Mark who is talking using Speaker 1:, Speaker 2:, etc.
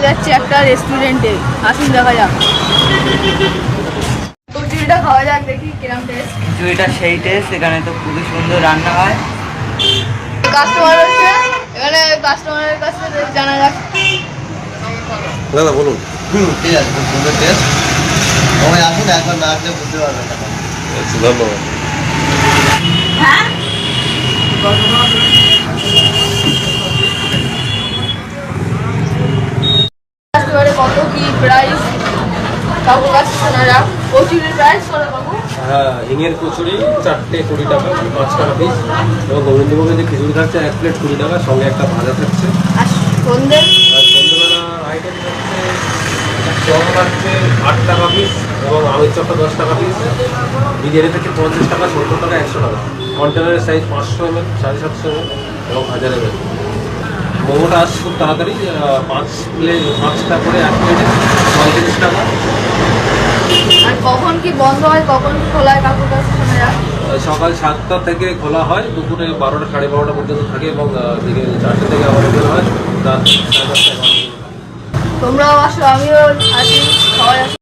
Speaker 1: যাচ্ছে একটা রেস্টুরেন্টে, আসুন দেখা যাক। খিচুড়িটা খাওয়া যাক, দেখি কিরম টেস্ট।
Speaker 2: খিচুড়িটা সেই টেস্ট, এখানে তো খুবই সুন্দর রান্না হয়।
Speaker 1: কাস্টমার হচ্ছে, এখানে কাস্টমারের কাছে জানা যাক।
Speaker 3: দাদা বলুন।
Speaker 4: ঠিক আছে, খুব সুন্দর টেস্ট। সবাই আসুন, একবার না আসলে বুঝতে পারবেন না।
Speaker 3: আচ্ছা, ধন্যবাদ।
Speaker 1: হ্যাঁ, এবারে কত কি প্রাইস কাকু কাছে শোনা যাক। কচুরির প্রাইস কত কাকু?
Speaker 3: হ্যাঁ, হিঙের কচুরি 4টে 20 টাকা, 5 টাকা পিস। এবং গোবিন্দভোগে যে খিচুড়ি থাকছে 1 প্লেট 20 টাকা, সঙ্গে একটা ভাজা থাকছে।
Speaker 1: আর সন্ধ্যে
Speaker 3: আর সন্ধ্যেবেলার আইটেম থাকছে চপ থাকছে 8 টাকা পিস, এবং আমের চপটা 10 টাকা পিস। বিরিয়ানি থাকছে 50 টাকা, 70 টাকা, 100 টাকা। কন্টেনারের সাইজ 500 ml, 750 ml এবং 1000 ml। মোমোটা আসছে খুব তাড়াতাড়ি, 5টা করে 1 প্লেটে 35 টাকা।
Speaker 1: আর কখন কি বন্ধ হয়, কখন কি খোলা হয় কাকুর কাছে শোনা যাক।
Speaker 3: সকাল 7টা থেকে খোলা হয়, দুপুরে 12টা 12:30 পর্যন্ত থাকে, এবং দিকে 4টে থেকে আবার ওপেন হয় রাত 10:30টায়।
Speaker 1: তোমরাও আসো, আমিও আসি, সবাই আসো।